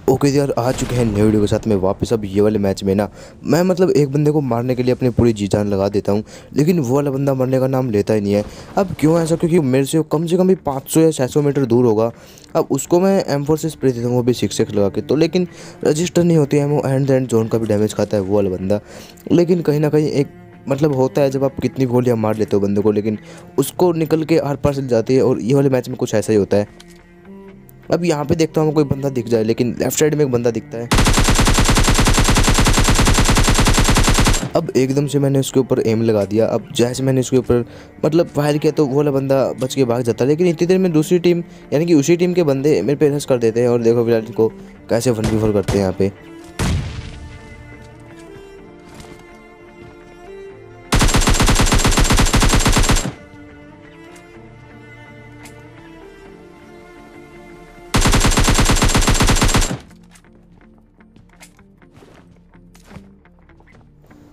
Okay यार, आ चुके हैं नए वीडियो के साथ में वापस। अब ये वाले मैच में ना मैं मतलब एक बंदे को मारने के लिए अपनी पूरी जी जान लगा देता हूँ, लेकिन वो वाला बंदा मरने का नाम लेता ही नहीं है। अब क्यों ऐसा? क्योंकि मेरे से कम भी 500 या 600 मीटर दूर होगा। अब उसको मैं M4 से स्प्रे देता हूँ, वो भी 6x लगा के, तो लेकिन रजिस्टर नहीं होती है। वो एंड जोन का भी डैमेज खाता है वो वाला बंदा। लेकिन कहीं ना कहीं एक मतलब होता है, जब आप कितनी गोलियाँ मार लेते हो बंदे को, लेकिन उसको निकल के आर पार चल जाती है। और ये वाले मैच में कुछ ऐसा ही होता है। अब यहाँ पे देखता हूँ कोई बंदा दिख जाए, लेकिन लेफ्ट साइड में एक बंदा दिखता है। अब एकदम से मैंने उसके ऊपर एम लगा दिया। अब जैसे मैंने उसके ऊपर मतलब फायर किया, तो वो वाला बंदा बच के भाग जाता है। लेकिन इतनी देर में दूसरी टीम यानी कि उसी टीम के बंदे मेरे पे रश कर देते हैं। और देखो फिलहाल इनको कैसे 1v4 करते हैं यहाँ पे।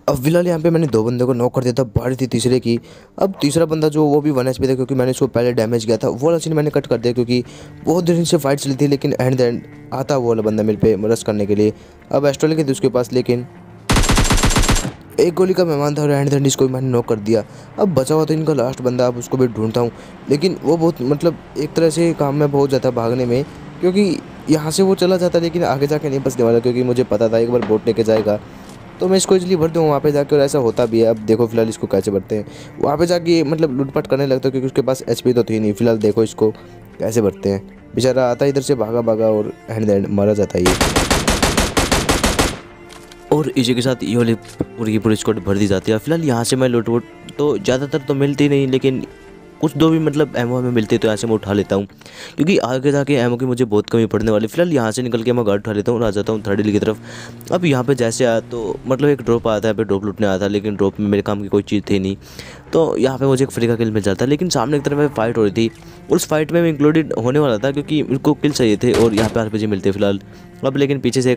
अब फिलहाल यहाँ पे मैंने दो बंदों को नॉक कर दिया था, बारी थी तीसरे की। अब तीसरा बंदा जो वो भी 1 HP था, क्योंकि मैंने उसको पहले डैमेज किया था। वो वाला सीन मैंने कट कर दिया, क्योंकि बहुत देर से फाइट चली थी। लेकिन एंड आता वो वाला बंदा मेरे पे रश करने के लिए। अब एस्ट्रोल की थी उसके पास, लेकिन एक गोली का मेहमान था और एंड इसको भी मैंने नॉक कर दिया। अब बचा हुआ था इनका लास्ट बंदा, अब उसको भी ढूंढता हूँ। लेकिन वो बहुत मतलब एक तरह से काम में बहुत जाता भागने में, क्योंकि यहाँ से वो चला जाता, लेकिन आगे जाके नहीं बचने वाला। क्योंकि मुझे पता था एक बार बोट लेके जाएगा, तो मैं इसको इजली भर दूँ वहाँ पे जाके। और ऐसा होता भी है। अब देखो फिलहाल इसको कैसे भरते हैं। वहाँ पे जाके मतलब लूटपाट करने लगता है, क्योंकि उसके पास HP तो थी नहीं। फिलहाल देखो इसको कैसे भरते हैं। बेचारा आता है इधर से भागा भागा और एंड मारा जाता है ये। और इसी के साथ ये वाली पूरी की पूरी स्क्वाड भर दी जाती है। फिलहाल यहाँ से मैं लूट वूट तो ज़्यादातर तो मिलती नहीं, लेकिन कुछ दो भी मतलब एमओ में मिलती है, तो यहाँ से मैं उठा लेता हूँ। क्योंकि आगे जाके एमओ की मुझे बहुत कमी पड़ने वाली। फिलहाल यहाँ से निकल के मैं गार्ड उठा लेता हूँ और आ जाता हूँ थर्ड हिल की तरफ। अब यहाँ पे जैसे आया तो मतलब एक ड्रॉप आता है, यहाँ पे ड्रॉप लूटने आया था, लेकिन ड्रॉप में मेरे काम की कोई चीज़ थी नहीं। तो यहाँ पे मुझे एक फ्री का किल मिल जाता है। लेकिन सामने की तरफ में फाइट हो रही थी, उस फाइट में मैं इंक्लूडेड होने वाला था, क्योंकि मेरे को किल चाहिए थे। और यहाँ पे RPG मिलते फिलहाल। अब लेकिन पीछे से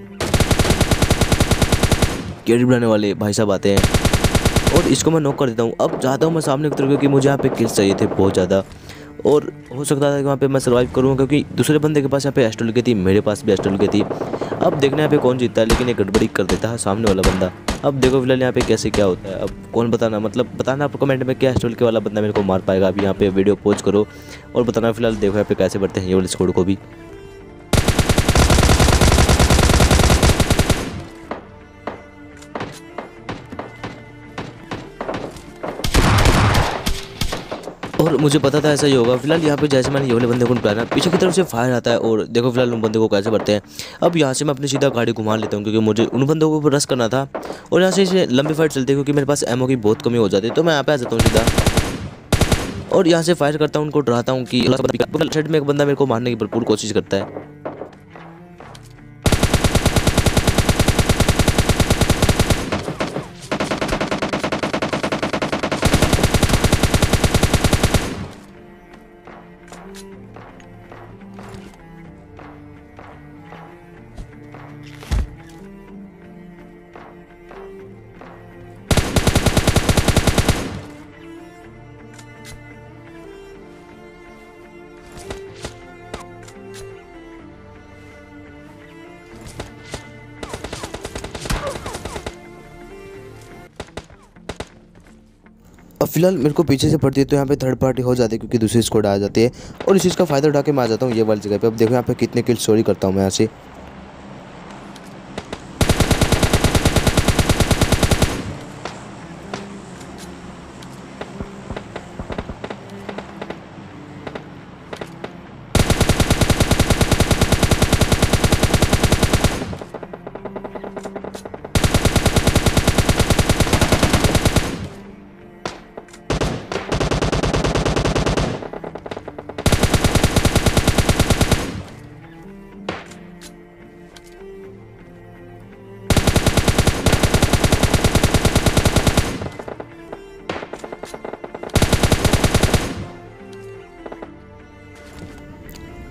कैरी बनाने वाले भाई साहब आते हैं और इसको मैं नॉक कर देता हूँ। अब जाता हूँ मैं सामने की तरफ, क्योंकि मुझे यहाँ पे किल्स चाहिए थे बहुत ज़्यादा। और हो सकता था कि वहाँ पे मैं सर्वाइव करूँ, क्योंकि दूसरे बंदे के पास यहाँ पे एस्ट्रोल की थी, मेरे पास भी एस्ट्रोल की थी। अब देखना यहाँ पे कौन जीतता है, लेकिन ये गड़बड़ी कर देता है सामने वाला बंदा। अब देखो फिलहाल यहाँ पे कैसे क्या होता है। अब कौन बताना, मतलब बताना आप कमेंट में क्या एस्ट्रोल के वाला बंदा मेरे को मार पाएगा। अभी यहाँ पे वीडियो पॉज करो और बताना। फिलहाल देखो यहाँ पे कैसे बढ़ते हैं ये वाले स्कोर को भी। और मुझे पता था ऐसा ही होगा। फिलहाल यहाँ पे जैसे मैंने ये वाले बंदे को निकाला, पीछे की तरफ से फायर आता है। और देखो फिलहाल उन बंदे को कैसे भरते हैं। अब यहाँ से मैं अपनी सीधा गाड़ी घुमा लेता हूँ, क्योंकि मुझे उन बंदों को रश करना था। और यहाँ से लंबी फाइट चलती है, क्योंकि मेरे पास एमओ की बहुत कमी हो जाती है। तो मैं यहाँ पे आ जाता हूँ सीधा और यहाँ से फायर करता हूँ, उनको डराता हूँ कि साइड में एक बंदा मेरे को मारने की भरपूर कोशिश करता है। अब फिलहाल मेरे को पीछे से पड़ती है, तो यहाँ पे थर्ड पार्टी हो जाती है, क्योंकि दूसरी स्क्वाड आ जाती है। और इस चीज़ का फायदा उठा के मैं आ जाता हूँ ये वाली जगह पे। अब देखो यहाँ पे कितने किल चोरी करता हूँ मैं यहाँ से।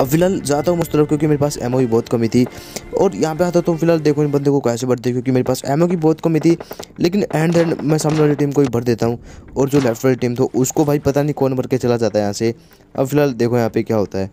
अब फिलहाल जाता हूँ उस तरफ, क्योंकि मेरे पास एमओ की बहुत कमी थी। और यहाँ पे आता तो फिलहाल देखो इन बंदे को कैसे भरते हैं, क्योंकि मेरे पास एमओ की बहुत कमी थी। लेकिन एंड मैं सामने वाली टीम को ही भर देता हूँ। और जो लेफ्ट वाली टीम तो उसको भाई पता नहीं कौन भर के चला जाता है यहाँ से। अब फिलहाल देखो यहाँ पे क्या होता है।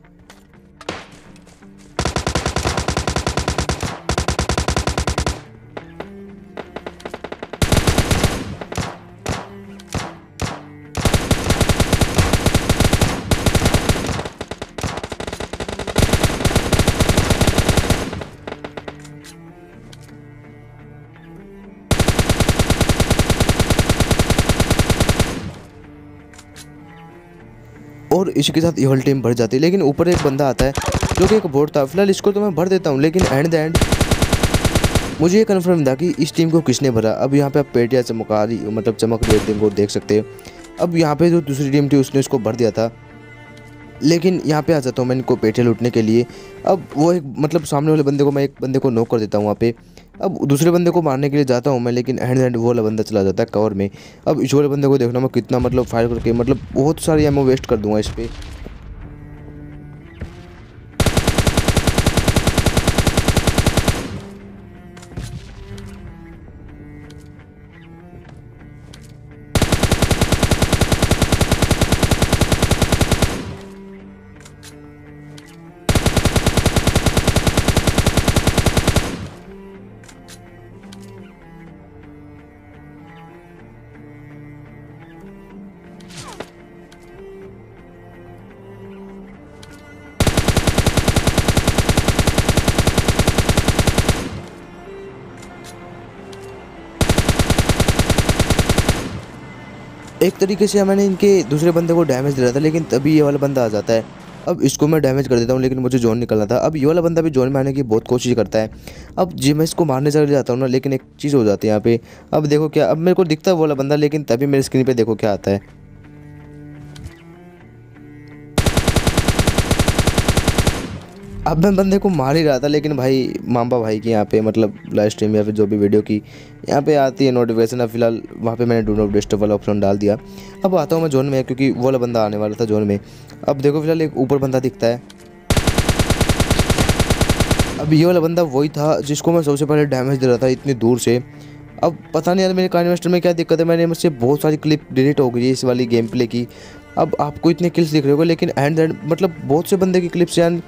और इसी के साथ ये वाली टीम भर जाती है। लेकिन ऊपर एक बंदा आता है जो कि एक बोट था। फिलहाल इसको तो मैं भर देता हूँ, लेकिन एंड द एंड मुझे ये कन्फर्म था कि इस टीम को किसने भरा। अब यहाँ पे आप पेटिया चमका रही मतलब चमक रही टीम को देख सकते हैं। अब यहाँ पे जो दूसरी टीम थी उसने इसको भर दिया था, लेकिन यहाँ पे आ जाता हूँ मैं इनको पेटियाँ लूटने के लिए। अब वो एक मतलब सामने वाले बंदे को मैं एक बंदे को नॉक कर देता हूँ वहाँ पे। अब दूसरे बंदे को मारने के लिए जाता हूँ मैं, लेकिन हैंड वो वाला बंदा चला जाता है कवर में। अब इस वाले बंदे को देखना मैं कितना मतलब फायर करके मतलब बहुत सारी एमो वेस्ट कर दूंगा इस पर। एक तरीके से मैंने इनके दूसरे बंदे को डैमेज दिया था, लेकिन तभी ये वाला बंदा आ जाता है। अब इसको मैं डैमेज कर देता हूँ, लेकिन मुझे जोन निकलना था। अब ये वाला बंदा भी जोन में आने की बहुत कोशिश करता है। अब जी मैं इसको मारने चले जाता हूँ ना, लेकिन एक चीज़ हो जाती है यहाँ पे। अब देखो क्या, अब मेरे को दिखता है वो वाला बंदा, लेकिन तभी मेरे स्क्रीन पे देखो क्या आता है। अब मैं बंदे को मार ही रहा था, लेकिन भाई मामा भाई की यहाँ पे मतलब लाइव स्ट्रीम या फिर जो भी वीडियो की यहाँ पे आती है नोटिफिकेशन। अब फिलहाल वहाँ पे मैंने डू नॉट डिस्टर्ब वाला ऑप्शन डाल दिया। अब आता हूँ मैं जोन में, क्योंकि वो वाला बंदा आने वाला था जोन में। अब देखो फिलहाल एक ऊपर बंदा दिखता है। अब ये वाला बंदा वही था जिसको मैं सबसे पहले डैमेज दे रहा था इतनी दूर से। अब पता नहीं यार मेरे काइनेमास्टर में क्या दिक्कत है, मैंने मुझसे बहुत सारी क्लिप डिलीट हो गई है इस वाली गेम प्ले की। अब आपको इतने किल्स दिख रहे होंगे, लेकिन एंड मतलब बहुत से बंदे की क्लिप्स यार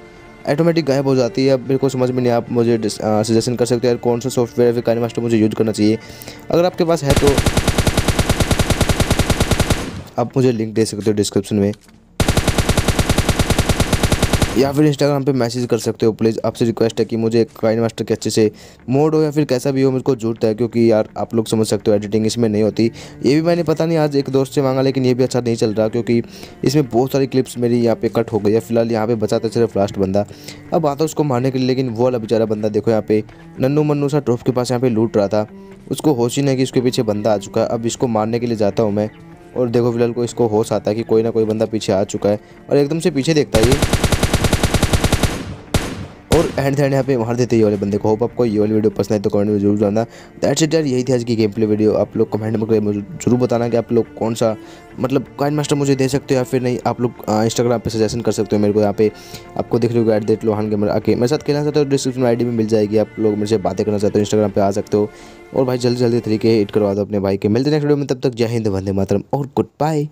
ऑटोमेटिक गायब हो जाती है। अब मेरे को समझ में नहीं, आप मुझे सजेशन कर सकते हैं यार कौन सा सॉफ्टवेयर फिर काइनेमास्टर मुझे यूज करना चाहिए। अगर आपके पास है तो आप मुझे लिंक दे सकते हो डिस्क्रिप्शन में, या फिर इंस्टाग्राम पे मैसेज कर सकते हो। प्लीज़ आपसे रिक्वेस्ट है कि मुझे काइनेमास्टर के अच्छे से मोड हो या फिर कैसा भी हो, मुझको जरूरत है। क्योंकि यार आप लोग समझ सकते हो एडिटिंग इसमें नहीं होती। ये भी मैंने पता नहीं आज एक दोस्त से मांगा, लेकिन ये भी अच्छा नहीं चल रहा, क्योंकि इसमें बहुत सारी क्लिप्स मेरी यहाँ पे कट हो गई है। फिलहाल यहाँ पे बचाता सिर्फ लास्ट बंदा। अब आता उसको मारने के लिए, लेकिन वो वाला बेचारा बंदा देखो यहाँ पे नन्नू मन्नू सा ट्रॉफ के पास यहाँ पे लूट रहा था। उसको होश ही नहीं कि उसके पीछे बंदा आ चुका है। अब इसको मारने के लिए जाता हूँ मैं, और देखो फिलहाल को इसको होश आता है कि कोई ना कोई बंदा पीछे आ चुका है, और एकदम से पीछे देखता है ये और एंड यहाँ पे मार देते हैं ये वाले बंदे को। होप आपको ये वाली वीडियो पसंद है तो कमेंट में जरूर जानना। दैट्स इट यार, यही थी आज की गेम प्ले वीडियो। आप लोग कमेंट में मुझे जरूर बताना कि आप लोग कौन सा मतलब काइनेमास्टर मुझे दे सकते हो या फिर नहीं। आप लोग इंस्टाग्राम पे सजेशन कर सकते हो मेरे को। यहाँ पे आपको दिख रही होगा @लोहान गेमर, आके मेरे साथ खेलना चाहते हो डिस्क्रिप्शन में ID में मिल जाएगी। आप लोग मेरे से बातें करना चाहते हो इंस्टाग्राम पर आ सकते हो। और भाई जल्दी जल्दी तरीके हिट करवा दो अपने भाई के। मिलते हैं नेक्स्ट वीडियो में, तब तक जय हिंद, वंदे मातरम और गुड बाय।